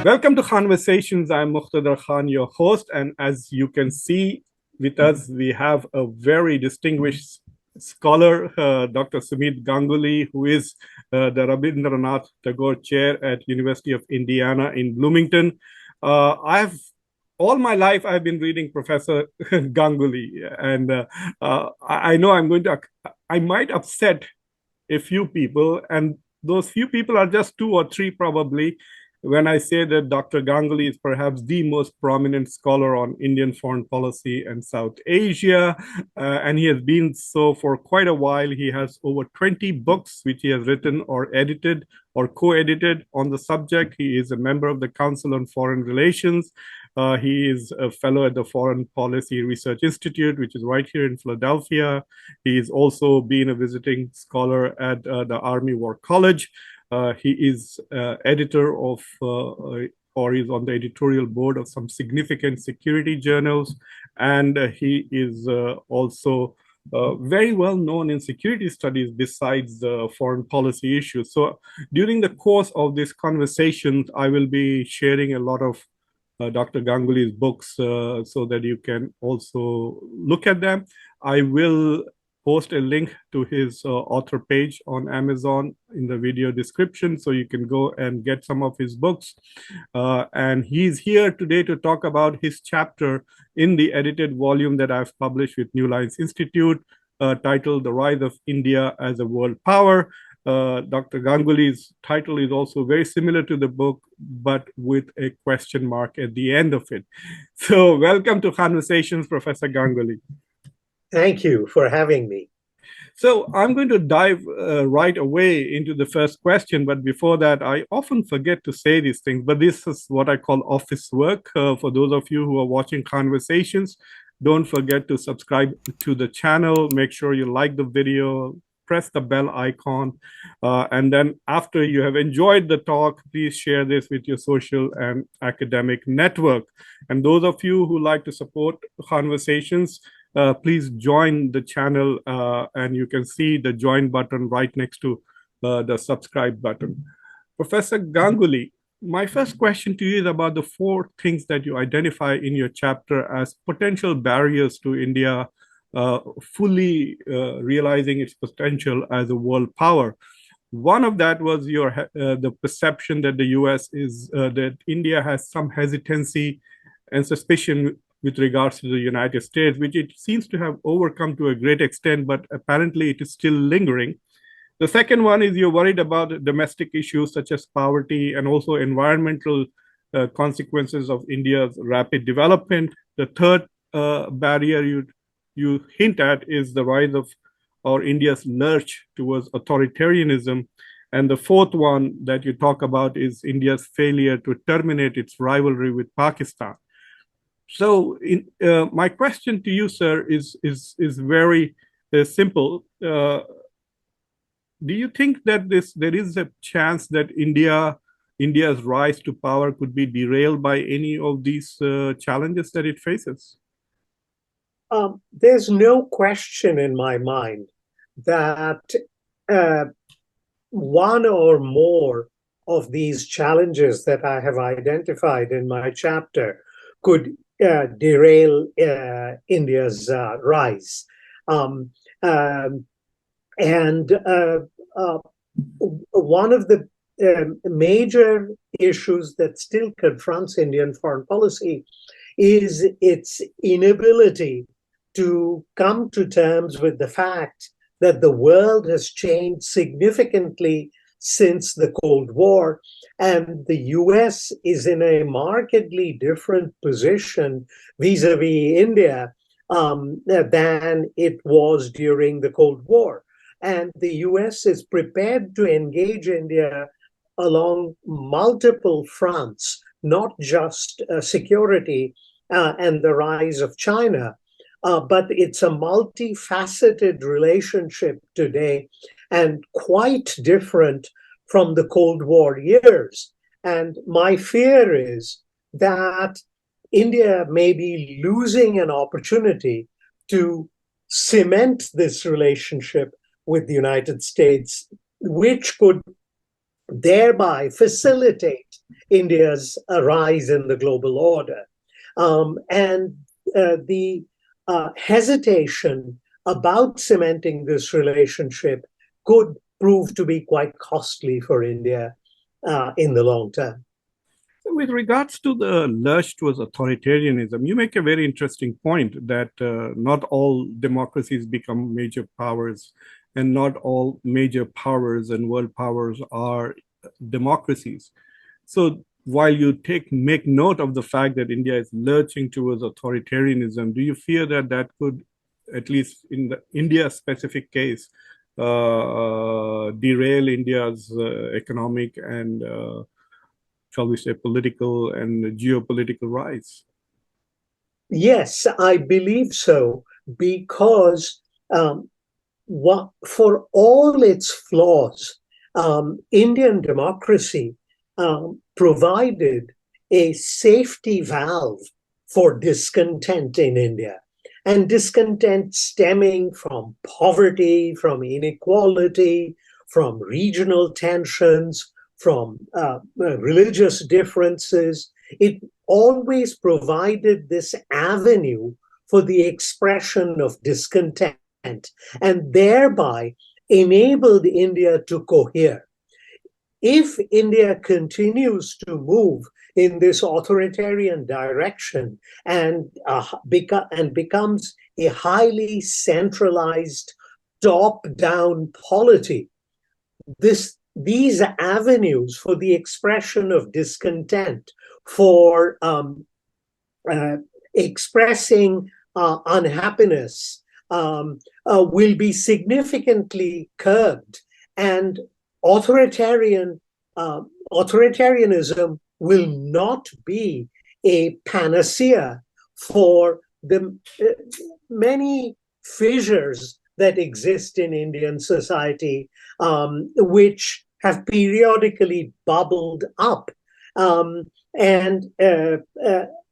Welcome to Khanversations. I'm Muqtadar Khan, your host. And as you can see with us, we have a very distinguished scholar, Dr. Sumit Ganguly, who is the Rabindranath Tagore Chair at University of Indiana in Bloomington. I've all my life I've been reading Professor Ganguly, and I know I might upset a few people, and those few people are just two or three probably, when I say that Dr. Ganguly is perhaps the most prominent scholar on Indian foreign policy and South Asia, and he has been so for quite a while. He has over 20 books which he has written or edited or co-edited on the subject. He is a member of the Council on Foreign Relations. He is a fellow at the Foreign Policy Research Institute, which is right here in Philadelphia. He's also been a visiting scholar at the Army War College. He is editor of, or is on the editorial board of some significant security journals. And he is also very well known in security studies besides the foreign policy issues. So during the course of this conversation, I will be sharing a lot of Dr. Ganguly's books so that you can also look at them. I will post a link to his author page on Amazon in the video description, so you can go and get some of his books. And he's here today to talk about his chapter in the edited volume that I've published with New Lines Institute, titled The Rise of India as a World Power. Dr. Ganguly's title is also very similar to the book, but with a question mark at the end of it. So welcome to Khanversations, Professor Ganguly. Thank you for having me. So I'm going to dive right away into the first question. But before that, I often forget to say these things, but this is what I call office work. For those of you who are watching Khanversations, don't forget to subscribe to the channel. Make sure you like the video, press the bell icon. And then after you have enjoyed the talk, please share this with your social and academic network. And those of you who like to support Khanversations, please join the channel, and you can see the join button right next to the subscribe button. Professor Ganguly, my first question to you is about the 4 things that you identify in your chapter as potential barriers to India fully realizing its potential as a world power. One of that was the perception that the US is, that India has some hesitancy and suspicion with regards to the United States, which it seems to have overcome to a great extent, but apparently it is still lingering. The second one is you're worried about domestic issues such as poverty and also environmental consequences of India's rapid development. The third barrier you hint at is the rise of India's lurch towards authoritarianism. And the fourth one that you talk about is India's failure to terminate its rivalry with Pakistan. So my question to you, sir, is very simple. Do you think that there is a chance that India's rise to power could be derailed by any of these challenges that it faces? There's no question in my mind that one or more of these challenges that I have identified in my chapter could derail India's rise. And one of the major issues that still confronts Indian foreign policy is its inability to come to terms with the fact that the world has changed significantly since the Cold War, and the US is in a markedly different position vis-a-vis India than it was during the Cold War. And the US is prepared to engage India along multiple fronts, not just security and the rise of China, but it's a multifaceted relationship today and quite different from the Cold War years. And my fear is that India may be losing an opportunity to cement this relationship with the United States, which could thereby facilitate India's rise in the global order. And the hesitation about cementing this relationship could prove to be quite costly for India in the long term. With regards to the lurch towards authoritarianism, you make a very interesting point that not all democracies become major powers, and not all major powers and world powers are democracies. So while you make note of the fact that India is lurching towards authoritarianism, do you fear that that could, at least in the India specific case, derail India's economic and shall we say, political and geopolitical rise? Yes, I believe so, because for all its flaws, Indian democracy provided a safety valve for discontent in India, and discontent stemming from poverty, from inequality, from regional tensions, from religious differences. It always provided this avenue for the expression of discontent, and thereby enabled India to cohere. If India continues to move in this authoritarian direction and becomes a highly centralized, top-down polity, these avenues for the expression of discontent, for expressing unhappiness, will be significantly curbed, and authoritarianism will not be a panacea for the many fissures that exist in Indian society, which have periodically bubbled up. And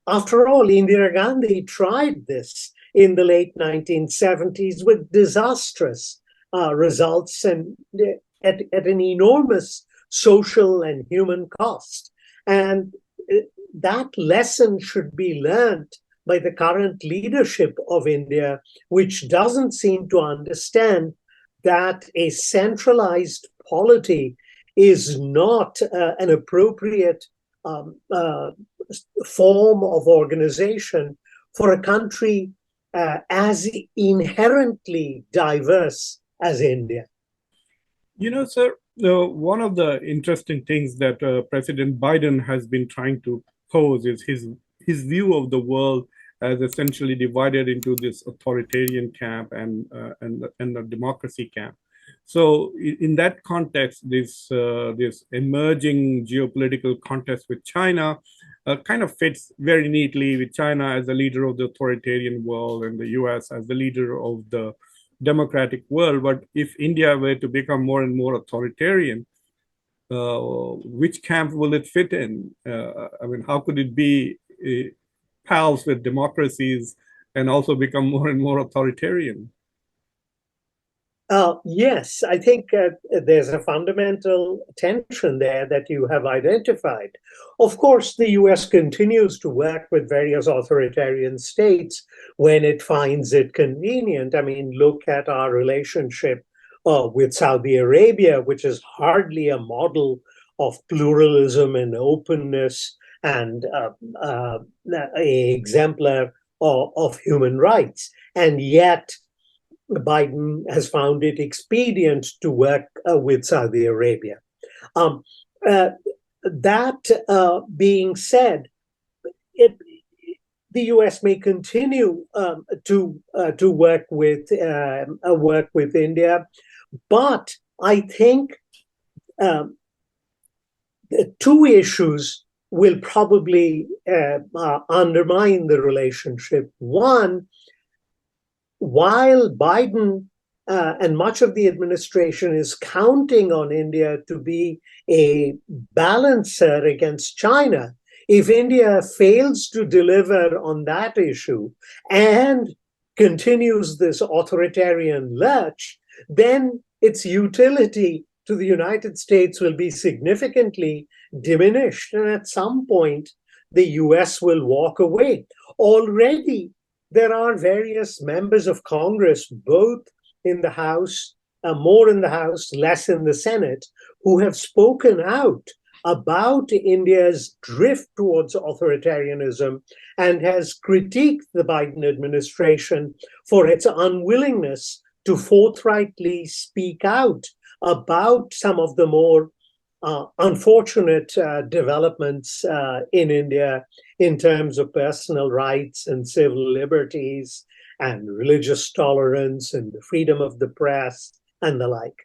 after all, Indira Gandhi tried this in the late 1970s with disastrous results, and at an enormous social and human cost. And that lesson should be learned by the current leadership of India, which doesn't seem to understand that a centralized polity is not an appropriate form of organization for a country as inherently diverse as India. You know, sir, one of the interesting things that President Biden has been trying to pose is his view of the world as essentially divided into this authoritarian camp and the democracy camp. So, in that context, this emerging geopolitical contest with China kind of fits very neatly with China as the leader of the authoritarian world and the U.S. as the leader of the democratic world. But if India were to become more and more authoritarian, which camp will it fit in? I mean, how could it be pals with democracies and also become more and more authoritarian? Yes, I think there's a fundamental tension there that you have identified. Of course, the US continues to work with various authoritarian states when it finds it convenient. I mean, look at our relationship with Saudi Arabia, which is hardly a model of pluralism and openness and a exemplar of human rights. And yet, Biden has found it expedient to work with Saudi Arabia. That being said, the U.S. may continue to work with India, but I think two issues will probably undermine the relationship. One, while Biden and much of the administration is counting on India to be a balancer against China, if India fails to deliver on that issue and continues this authoritarian lurch, then its utility to the United States will be significantly diminished. And at some point, the US will walk away. Already, there are various members of Congress, both in the House, more in the House, less in the Senate, who have spoken out about India's drift towards authoritarianism and has critiqued the Biden administration for its unwillingness to forthrightly speak out about some of the more unfortunate developments in India in terms of personal rights and civil liberties and religious tolerance and the freedom of the press and the like.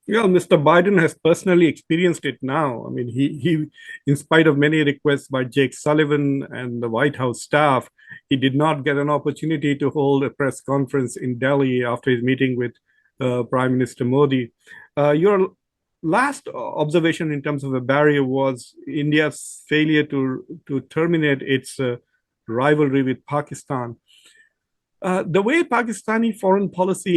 Yeah, Mr. Biden has personally experienced it now. I mean, he, in spite of many requests by Jake Sullivan and the White House staff, he did not get an opportunity to hold a press conference in Delhi after his meeting with Prime Minister Modi. Your last observation in terms of a barrier was India's failure to terminate its rivalry with Pakistan. The way Pakistani foreign policy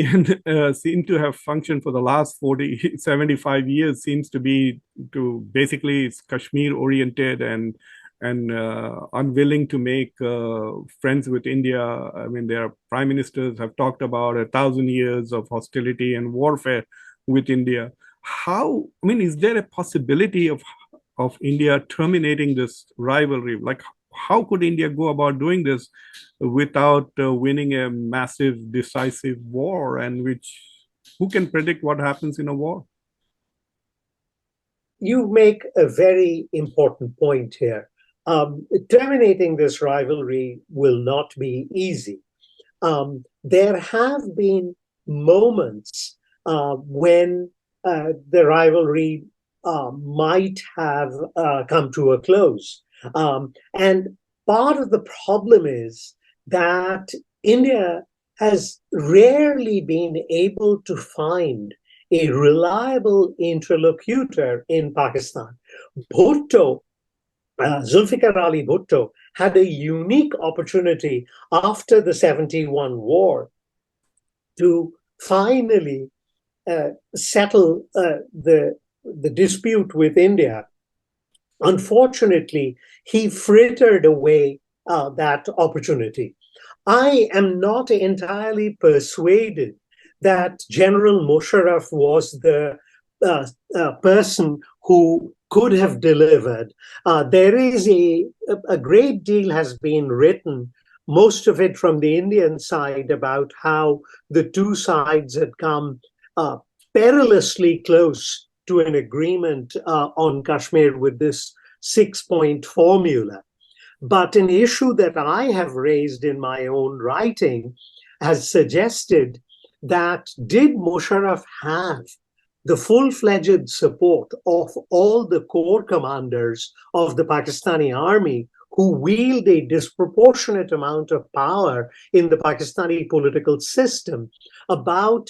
seem to have functioned for the last 40, 75 years seems to be to basically it's Kashmir oriented and unwilling to make friends with India. I mean, their prime ministers have talked about 1,000 years of hostility and warfare with India. I mean, is there a possibility of India terminating this rivalry? Like, how could India go about doing this without winning a massive, decisive war? And who can predict what happens in a war? You make a very important point here. Terminating this rivalry will not be easy. There have been moments when the rivalry might have come to a close. And part of the problem is that India has rarely been able to find a reliable interlocutor in Pakistan. Bhutto, Zulfikar Ali Bhutto, had a unique opportunity after the 71 war to finally settle the dispute with India. Unfortunately, he frittered away that opportunity. I am not entirely persuaded that General Musharraf was the person who could have delivered. There is a great deal has been written, most of it from the Indian side, about how the two sides had come perilously close to an agreement on Kashmir with this 6-point formula. But an issue that I have raised in my own writing has suggested that did Musharraf have the full-fledged support of all the corps commanders of the Pakistani army who wield a disproportionate amount of power in the Pakistani political system, about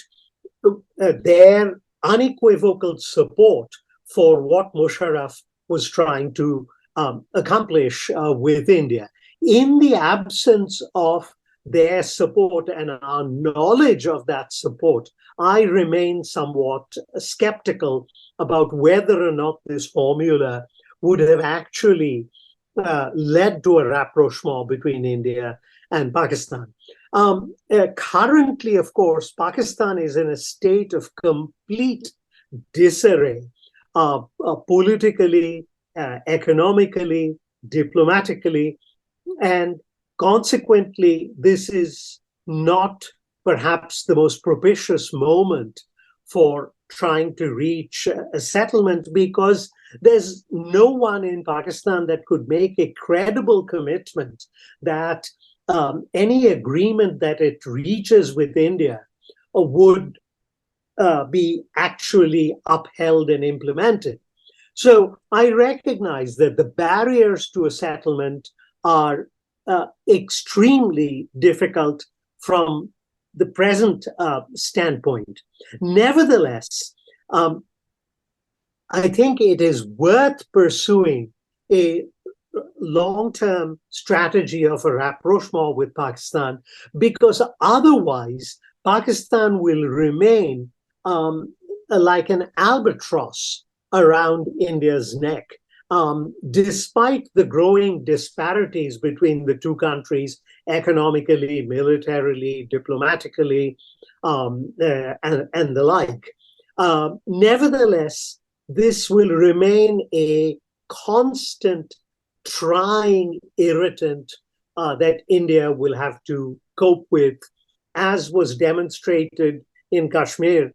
their unequivocal support for what Musharraf was trying to accomplish with India. In the absence of their support and our knowledge of that support, I remain somewhat skeptical about whether or not this formula would have actually led to a rapprochement between India and Pakistan. Currently, of course, Pakistan is in a state of complete disarray, politically, economically, diplomatically, and consequently, this is not perhaps the most propitious moment for trying to reach a settlement, because there's no one in Pakistan that could make a credible commitment that any agreement that it reaches with India would be actually upheld and implemented. So I recognize that the barriers to a settlement are extremely difficult from the present standpoint. Nevertheless, I think it is worth pursuing a long-term strategy of a rapprochement with Pakistan, because otherwise Pakistan will remain like an albatross around India's neck. Despite the growing disparities between the two countries, economically, militarily, diplomatically, and the like. Nevertheless, this will remain a constant trying irritant that India will have to cope with, as was demonstrated in Kashmir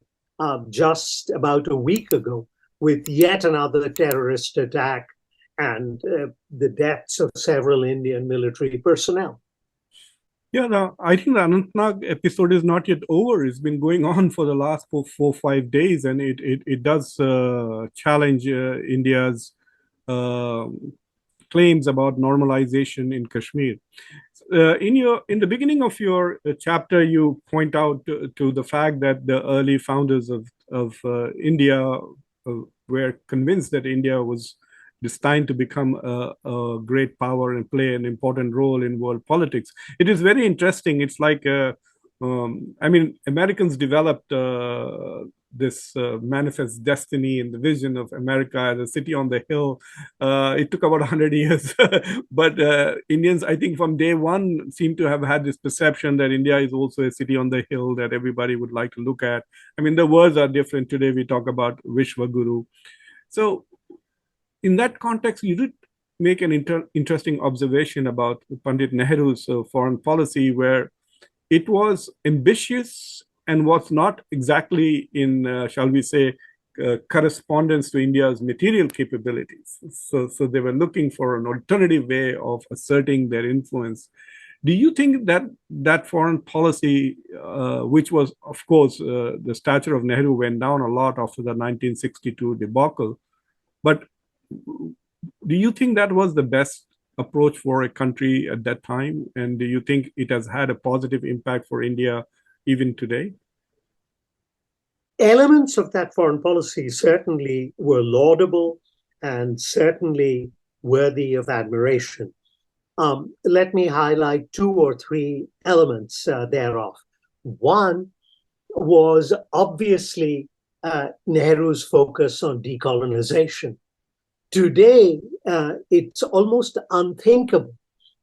just about a week ago, with yet another terrorist attack and the deaths of several Indian military personnel. Yeah, no, I think the Anantnag episode is not yet over. It's been going on for the last 5 days, and it does challenge India's uh, claims about normalization in Kashmir. In the beginning of your chapter, you point out to the fact that the early founders of India were convinced that India was destined to become great power and play an important role in world politics. It is very interesting. It's like, I mean, Americans developed this manifest destiny and the vision of America as a city on the hill. It took about 100 years. But Indians, I think from day one, seem to have had this perception that India is also a city on the hill that everybody would like to look at. I mean, the words are different. Today we talk about Vishwaguru. So in that context, you did make an interesting observation about Pandit Nehru's foreign policy, where it was ambitious and was not exactly in, shall we say, correspondence to India's material capabilities. So they were looking for an alternative way of asserting their influence. Do you think that that foreign policy, which was, of course, the stature of Nehru went down a lot after the 1962 debacle, but do you think that was the best approach for a country at that time? And do you think it has had a positive impact for India even today? Elements of that foreign policy certainly were laudable and certainly worthy of admiration. Let me highlight two or three elements thereof. One was obviously Nehru's focus on decolonization. Today, it's almost unthinkable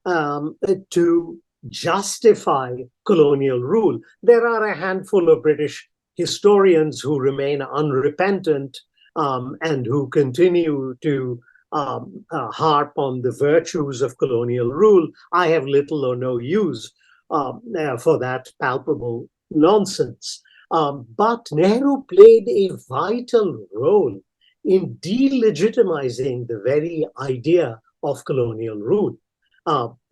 to justify colonial rule. There are a handful of British historians who remain unrepentant and who continue to harp on the virtues of colonial rule. I have little or no use for that palpable nonsense. But Nehru played a vital role in delegitimizing the very idea of colonial rule.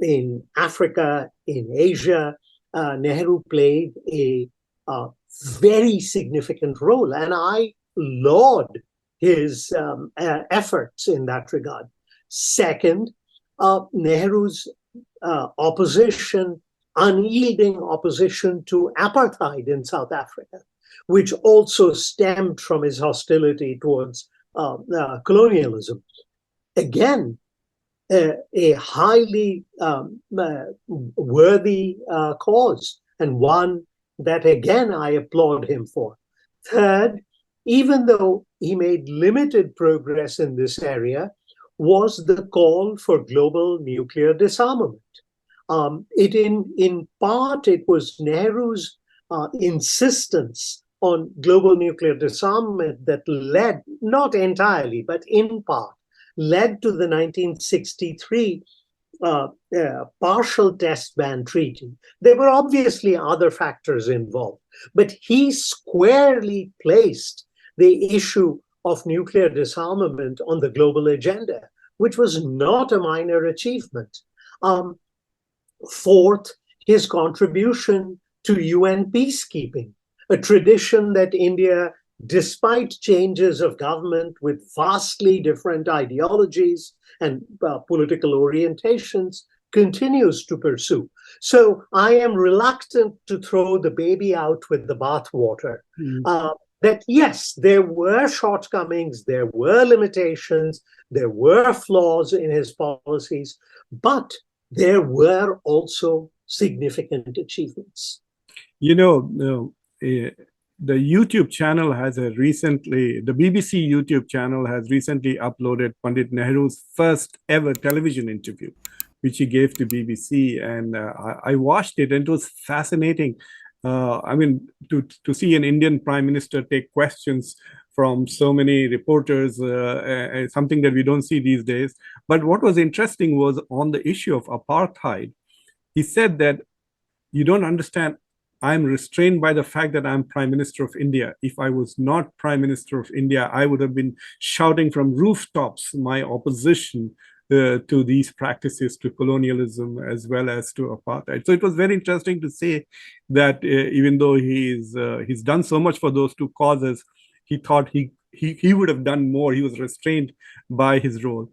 In Africa, in Asia, Nehru played a very significant role, and I laud his efforts in that regard. Second, Nehru's unyielding opposition to apartheid in South Africa, which also stemmed from his hostility towards colonialism. Again, a highly worthy cause, and one that, again, I applaud him for. Third, even though he made limited progress in this area, was the call for global nuclear disarmament. In part, it was Nehru's insistence on global nuclear disarmament that led, not entirely, but in part, led to the 1963 partial test ban treaty. There were obviously other factors involved, but he squarely placed the issue of nuclear disarmament on the global agenda, which was not a minor achievement. Fourth, his contribution to UN peacekeeping, a tradition that India, despite changes of government with vastly different ideologies and political orientations, continues to pursue. So I am reluctant to throw the baby out with the bathwater. That yes, there were shortcomings, there were limitations, there were flaws in his policies, but there were also significant achievements. You know, the YouTube channel has the BBC YouTube channel has recently uploaded Pandit Nehru's first ever television interview, which he gave to BBC. And I watched it, and it was fascinating. I mean, to see an Indian Prime Minister take questions from so many reporters, something that we don't see these days. But what was interesting was on the issue of apartheid, he said that you don't understand. I'm restrained by the fact that I'm Prime Minister of India. If I was not Prime Minister of India, I would have been shouting from rooftops my opposition to these practices, to colonialism, as well as to apartheid. So it was very interesting to say that even though he's done so much for those two causes, he thought he would have done more. He was restrained by his role.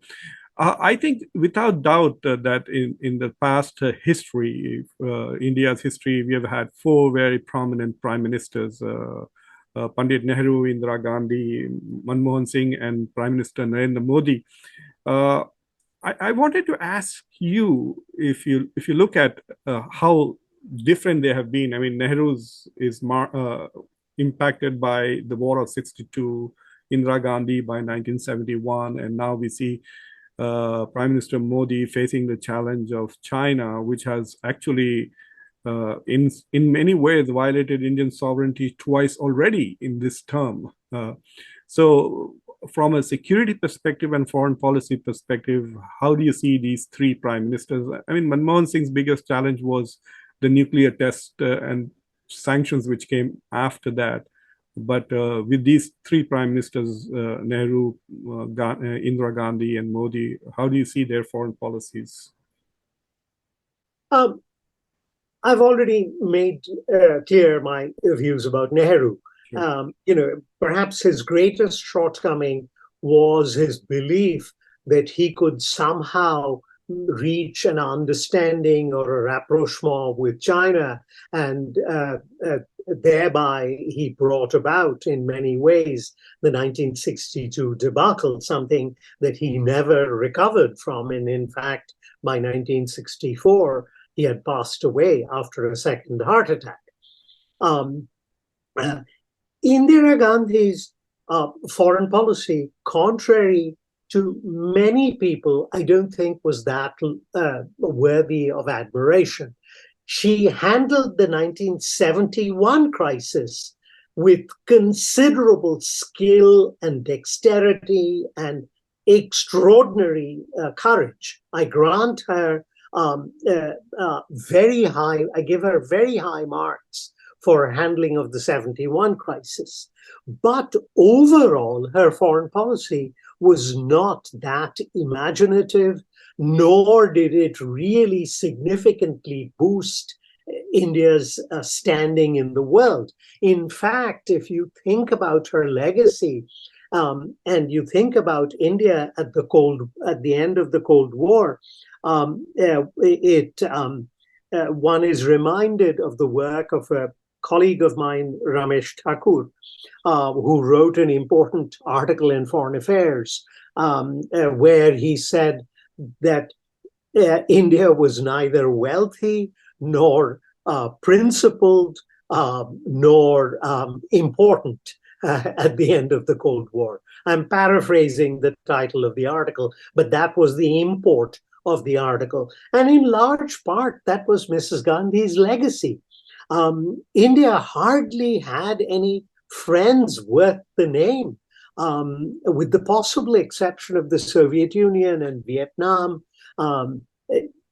I think without doubt that in the past history, India's history, we have had four very prominent prime ministers, Pandit Nehru, Indira Gandhi, Manmohan Singh, and Prime Minister Narendra Modi. Uh, I wanted to ask you, if you look at how different they have been. I mean, Nehru's is impacted by the War of 62, Indira Gandhi by 1971, and now we see Prime Minister Modi facing the challenge of China, which has actually, in many ways, violated Indian sovereignty twice already in this term. So, from a security perspective and foreign policy perspective, how do you see these three prime ministers? I mean, Manmohan Singh's biggest challenge was the nuclear test and sanctions which came after that. But with these three prime ministers, Nehru, Indira Gandhi, and Modi, how do you see their foreign policies? Um, I've already made clear my views about Nehru. Sure. Perhaps his greatest shortcoming was his belief that he could somehow reach an understanding or a rapprochement with China, and thereby he brought about in many ways the 1962 debacle, something that he never recovered from. And in fact, by 1964, he had passed away after a second heart attack. Um, uh, Indira Gandhi's foreign policy, contrary to many people, I don't think was that worthy of admiration. She handled the 1971 crisis with considerable skill and dexterity and extraordinary courage. I grant her very high, I give her very high marks for handling of the 71 crisis. But overall, her foreign policy was not that imaginative, nor did it really significantly boost India's standing in the world. In fact, if you think about her legacy, and you think about India at the end of the Cold War, one is reminded of the work of a colleague of mine, Ramesh Thakur, who wrote an important article in Foreign Affairs, where he said that India was neither wealthy nor principled nor important at the end of the Cold War. I'm paraphrasing the title of the article, but that was the import of the article. And in large part, that was Mrs. Gandhi's legacy. India hardly had any friends worth the name, with the possible exception of the Soviet Union and Vietnam.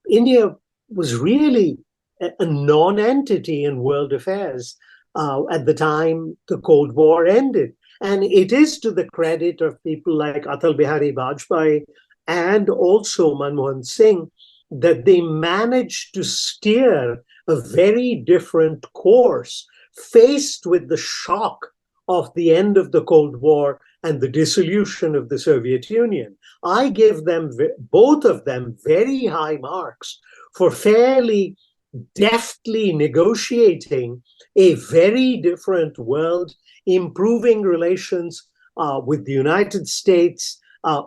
India was really a non-entity in world affairs at the time the Cold War ended. And it is to the credit of people like Atal Bihari Vajpayee and also Manmohan Singh that they managed to steer a very different course faced with the shock of the end of the Cold War and the dissolution of the Soviet Union. I give them, both of them, very high marks for fairly deftly negotiating a very different world, improving relations with the United States,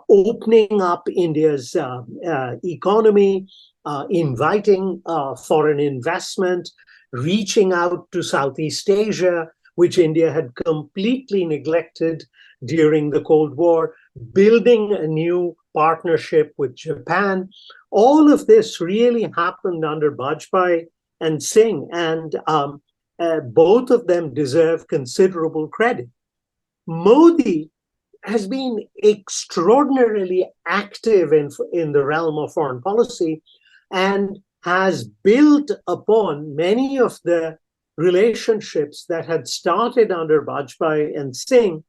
opening up India's economy, inviting foreign investment, reaching out to Southeast Asia which India had completely neglected during the Cold War, building a new partnership with Japan. All of this really happened under Vajpayee and Singh, and both of them deserve considerable credit. Modi has been extraordinarily active in the realm of foreign policy and has built upon many of the relationships that had started under Vajpayee and Singh.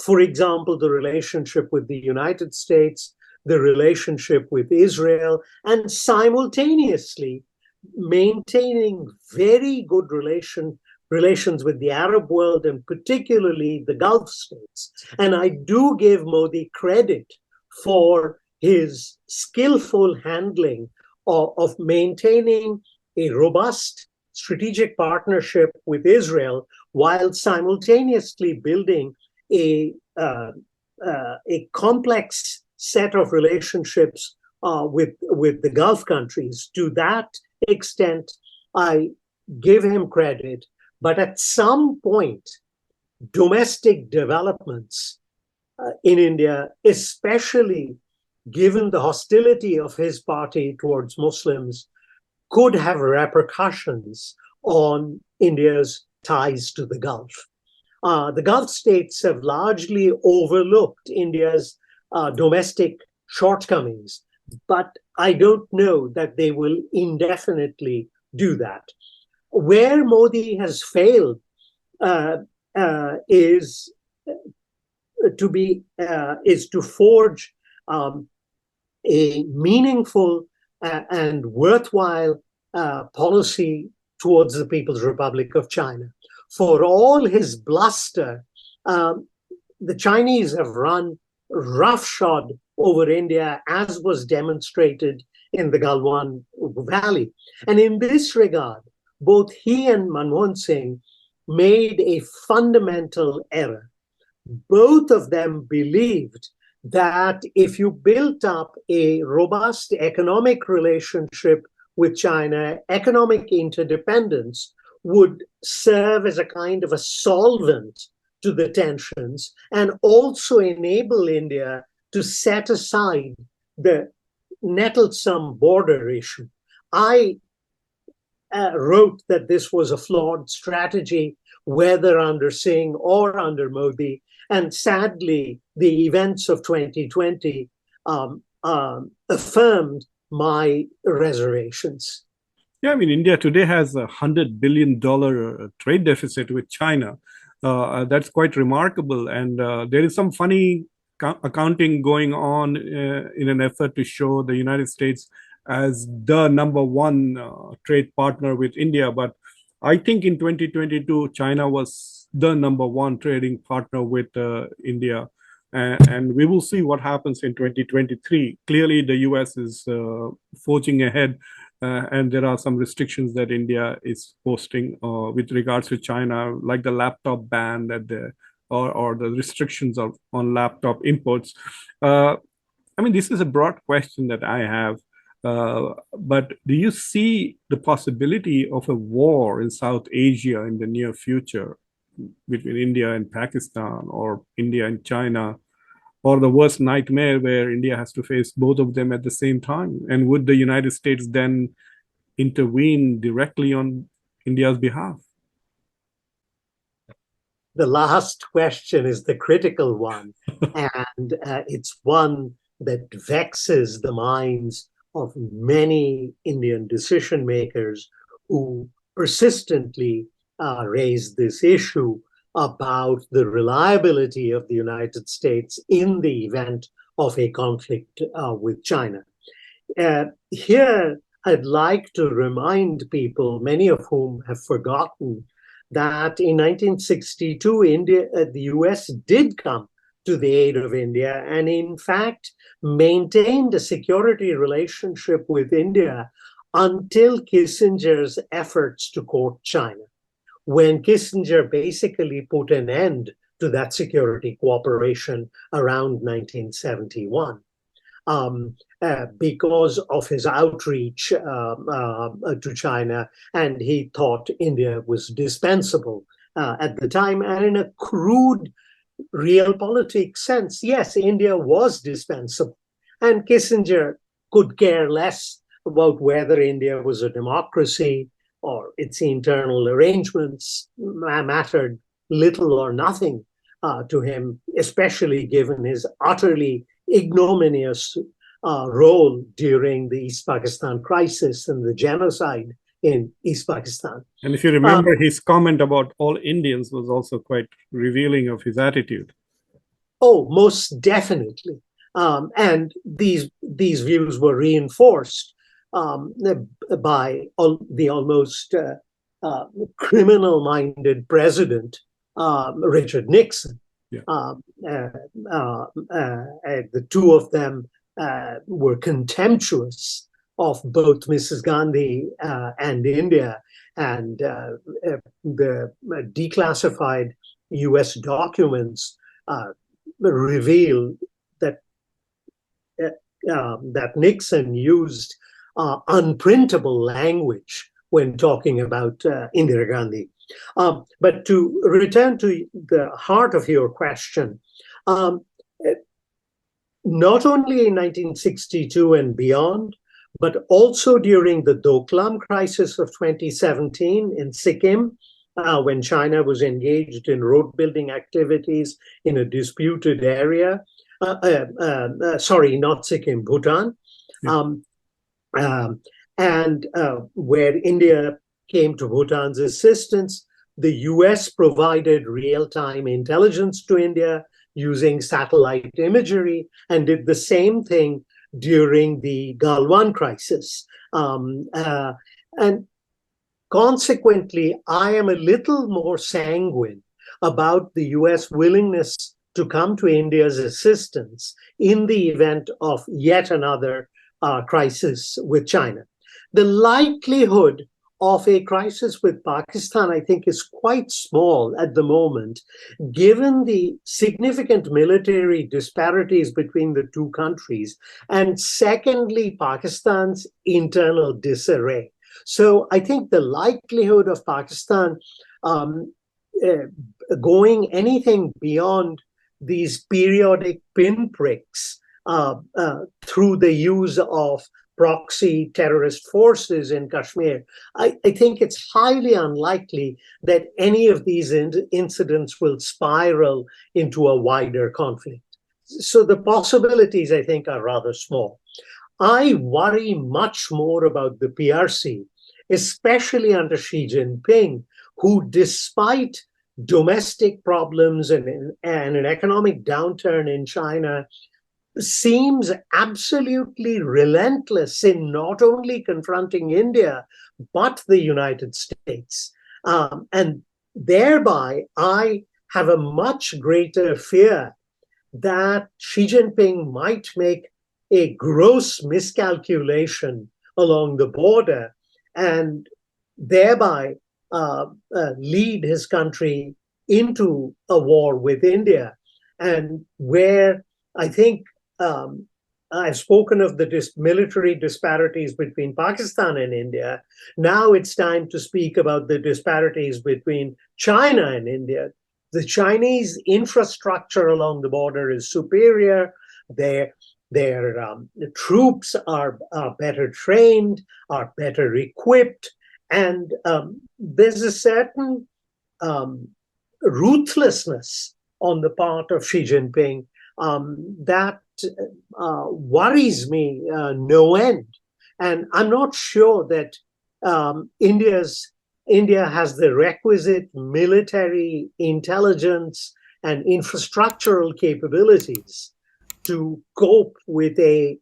For example, the relationship with the United States, the relationship with Israel, and simultaneously maintaining very good relations with the Arab world and particularly the Gulf states. And I do give Modi credit for his skillful handling of maintaining a robust strategic partnership with Israel while simultaneously building a complex set of relationships with the Gulf countries. To that extent, I give him credit. But at some point, domestic developments in India, especially given the hostility of his party towards Muslims, could have repercussions on India's ties to the Gulf. The Gulf states have largely overlooked India's domestic shortcomings, but I don't know that they will indefinitely do that. Where Modi has failed is to forge a meaningful and worthwhile policy towards the People's Republic of China. For all his bluster, the Chinese have run roughshod over India, as was demonstrated in the Galwan Valley. And in this regard, both he and Manmohan Singh made a fundamental error. Both of them believed that if you built up a robust economic relationship with China, economic interdependence would serve as a kind of a solvent to the tensions and also enable India to set aside the nettlesome border issue. I wrote that this was a flawed strategy, whether under Singh or under Modi. And sadly, the events of 2020 affirmed my reservations. Yeah, I mean, India today has $100 billion trade deficit with China. That's quite remarkable. And there is some funny accounting going on in an effort to show the United States as the number one trade partner with India. But I think in 2022, China was the number one trading partner with India. And we will see what happens in 2023. Clearly, the US is forging ahead, and there are some restrictions that India is posting with regards to China, like the laptop ban that or the restrictions on laptop imports. I mean, this is a broad question that I have. But do you see the possibility of a war in South Asia in the near future between India and Pakistan, or India and China, or the worst nightmare where India has to face both of them at the same time? And would the United States then intervene directly on India's behalf? The last question is the critical one, and it's one that vexes the minds of many Indian decision makers who persistently raise this issue about the reliability of the United States in the event of a conflict with China. Here, I'd like to remind people, many of whom have forgotten, that in 1962, the US did come to the aid of India and, in fact, maintained a security relationship with India until Kissinger's efforts to court China, when Kissinger basically put an end to that security cooperation around 1971. Because of his outreach to China, and he thought India was dispensable at the time. And in a crude realpolitik sense, yes, India was dispensable. And Kissinger could care less about whether India was a democracy or its internal arrangements mattered little or nothing to him, especially given his utterly ignominious role during the East Pakistan crisis and the genocide in East Pakistan. And if you remember, his comment about all Indians was also quite revealing of his attitude. Oh, most definitely. And these views were reinforced by the almost criminal-minded president, Richard Nixon. Yeah. The two of them were contemptuous of both Mrs. Gandhi and India, and the declassified U.S. documents reveal that that Nixon used unprintable language when talking about Indira Gandhi. But to return to the heart of your question, not only in 1962 and beyond, but also during the Doklam crisis of 2017 in Sikkim, when China was engaged in road building activities in a disputed area. Sorry, not Sikkim, Bhutan. Yeah. And where India came to Bhutan's assistance, the US provided real-time intelligence to India using satellite imagery and did the same thing during the Galwan crisis. And consequently, I am a little more sanguine about the US willingness to come to India's assistance in the event of yet another crisis with China. The likelihood of a crisis with Pakistan, I think, is quite small at the moment, given the significant military disparities between the two countries, and secondly, Pakistan's internal disarray. So I think the likelihood of Pakistan going anything beyond these periodic pinpricks through the use of proxy terrorist forces in Kashmir, I think it's highly unlikely that any of these incidents will spiral into a wider conflict. So the possibilities, I think, are rather small. I worry much more about the PRC, especially under Xi Jinping, who, despite domestic problems and an economic downturn in China, seems absolutely relentless in not only confronting India, but the United States. And thereby, I have a much greater fear that Xi Jinping might make a gross miscalculation along the border and thereby lead his country into a war with India. And where I think I've spoken of the military disparities between Pakistan and India. Now it's time to speak about the disparities between China and India. The Chinese infrastructure along the border is superior. Their troops are better trained, are better equipped, and there's a certain ruthlessness on the part of Xi Jinping that worries me no end. And I'm not sure that India has the requisite military intelligence and infrastructural capabilities to cope with a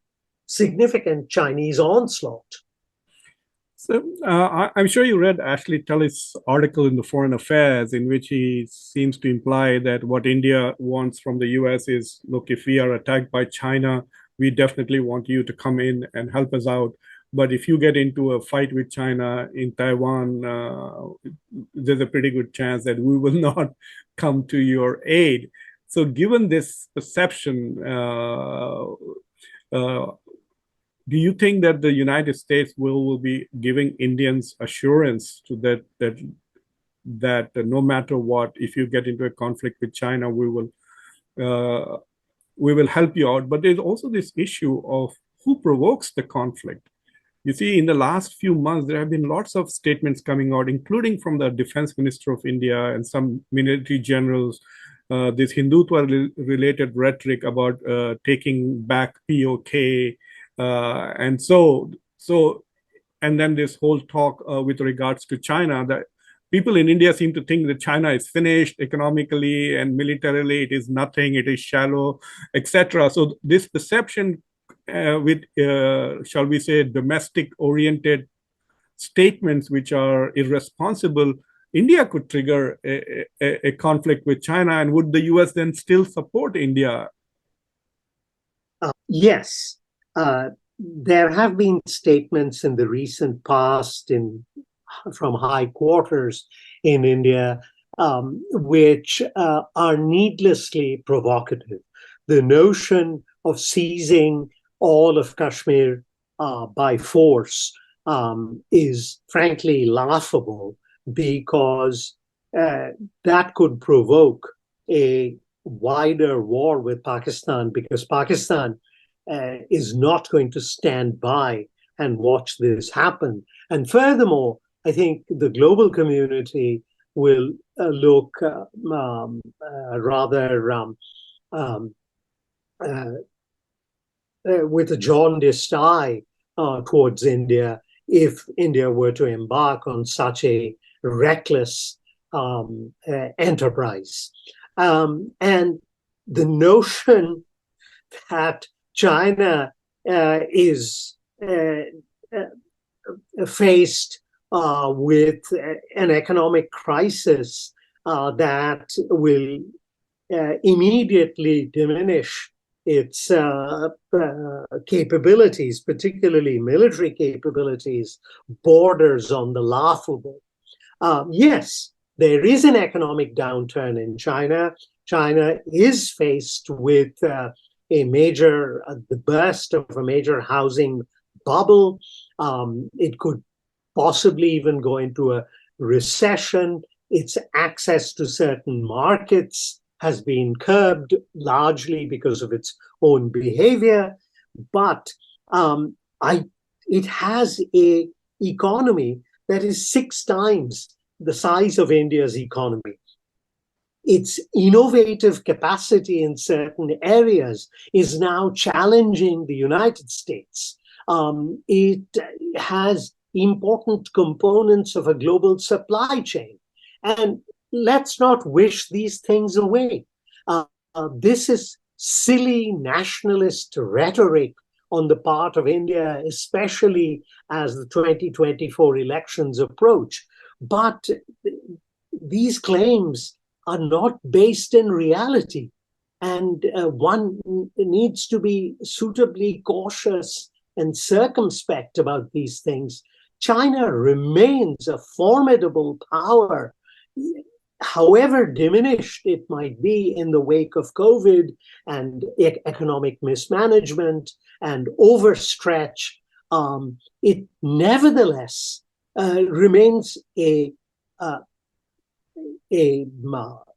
significant Chinese onslaught. So I'm sure you read Ashley Tully's article in the Foreign Affairs, in which he seems to imply that what India wants from the US is, look, if we are attacked by China, we definitely want you to come in and help us out. But if you get into a fight with China in Taiwan, there's a pretty good chance that we will not come to your aid. So given this perception, do you think that the United States will be giving Indians assurance to that that no matter what, if you get into a conflict with China, we will help you out. But there's also this issue of who provokes the conflict. You see, in the last few months, there have been lots of statements coming out, including from the defense minister of India and some military generals, this Hindutva-related rhetoric about taking back POK. And then this whole talk with regards to China, that people in India seem to think that China is finished economically and militarily, it is nothing, it is shallow, etc. So this perception with, shall we say, domestic-oriented statements which are irresponsible, India could trigger a conflict with China. And would the US then still support India? Yes. There have been statements in the recent past from high quarters in India which are needlessly provocative. The notion of seizing all of Kashmir by force is frankly laughable, because that could provoke a wider war with Pakistan, because Pakistan is not going to stand by and watch this happen. And furthermore, I think the global community will look rather with a jaundiced eye towards India if India were to embark on such a reckless enterprise. And the notion that China is faced with an economic crisis that will immediately diminish its capabilities, particularly military capabilities, borders on the laughable. Yes, there is an economic downturn in China. China is faced with the burst of a major housing bubble. It could possibly even go into a recession. Its access to certain markets has been curbed largely because of its own behavior. But it has an economy that is 6 times the size of India's economy. Its innovative capacity in certain areas is now challenging the United States. It has important components of a global supply chain. And let's not wish these things away. This is silly nationalist rhetoric on the part of India, especially as the 2024 elections approach. But these claims are not based in reality. And one needs to be suitably cautious and circumspect about these things. China remains a formidable power, however diminished it might be in the wake of COVID and economic mismanagement and overstretch. It nevertheless remains a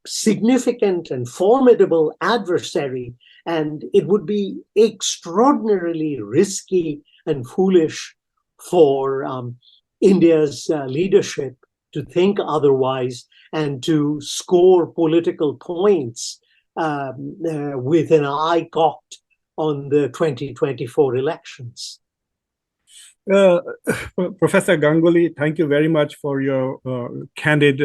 significant and formidable adversary, and it would be extraordinarily risky and foolish for India's leadership to think otherwise and to score political points with an eye cocked on the 2024 elections. Professor Ganguly, thank you very much for your candid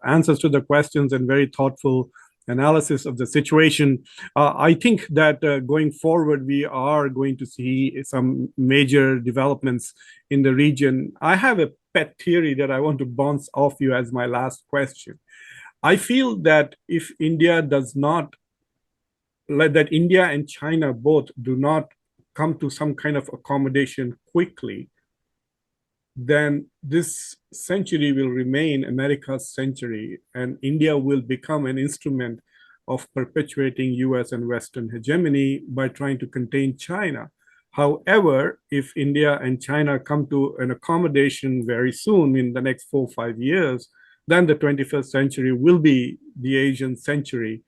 answers to the questions and very thoughtful analysis of the situation. I think that going forward, we are going to see some major developments in the region. I have a pet theory that I want to bounce off you as my last question. I feel that if India does not, that India and China both do not come to some kind of accommodation quickly, then this century will remain America's century, and India will become an instrument of perpetuating US and Western hegemony by trying to contain China. However, if India and China come to an accommodation very soon, in the next 4 or 5 years, then the 21st century will be the Asian century,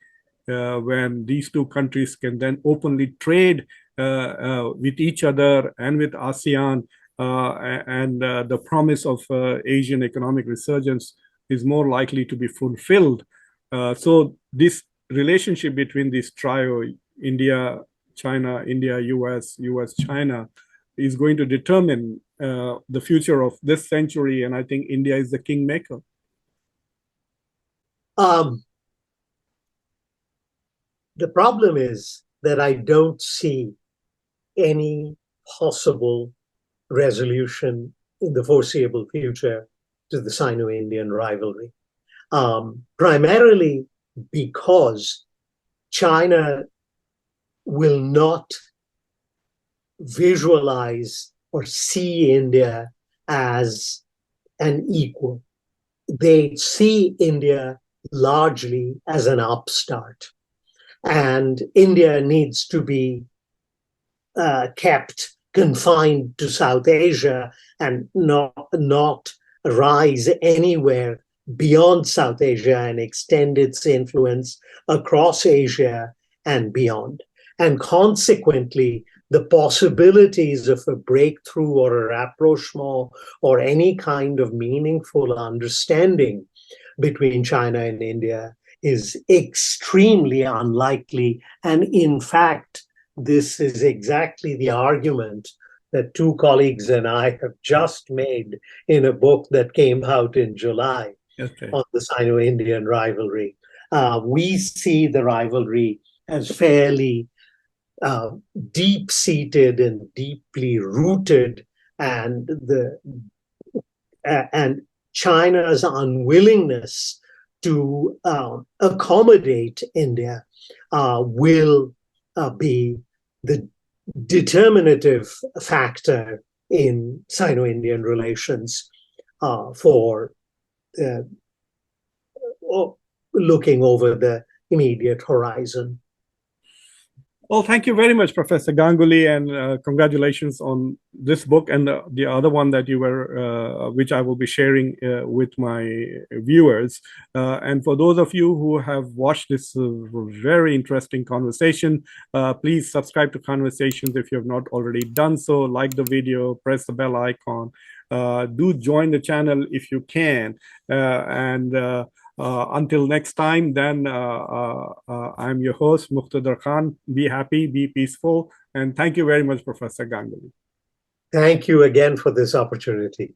when these two countries can then openly trade with each other and with ASEAN, and the promise of Asian economic resurgence is more likely to be fulfilled. So this relationship between this trio, India, China, India, US, US, China, is going to determine the future of this century. And I think India is the kingmaker. The problem is that I don't see any possible resolution in the foreseeable future to the Sino-Indian rivalry, primarily because China will not visualize or see India as an equal. They see India largely as an upstart, and India needs to be kept confined to South Asia and not rise anywhere beyond South Asia and extend its influence across Asia and beyond. And consequently, the possibilities of a breakthrough or a rapprochement or any kind of meaningful understanding between China and India is extremely unlikely. And in fact, this is exactly the argument that two colleagues and I have just made in a book that came out in July on the Sino-Indian rivalry. We see the rivalry as fairly deep-seated and deeply rooted, and China's unwillingness to accommodate India will be the determinative factor in Sino-Indian relations for looking over the immediate horizon. Well, thank you very much, Professor Ganguly, and congratulations on this book and the other one that you were, which I will be sharing with my viewers. And for those of you who have watched this very interesting conversation, please subscribe to Khanversations if you have not already done so. Like the video, press the bell icon. Do join the channel if you can. Until next time, then I'm your host, Muqtadar Khan. Be happy, be peaceful, and thank you very much, Professor Ganguly. Thank you again for this opportunity.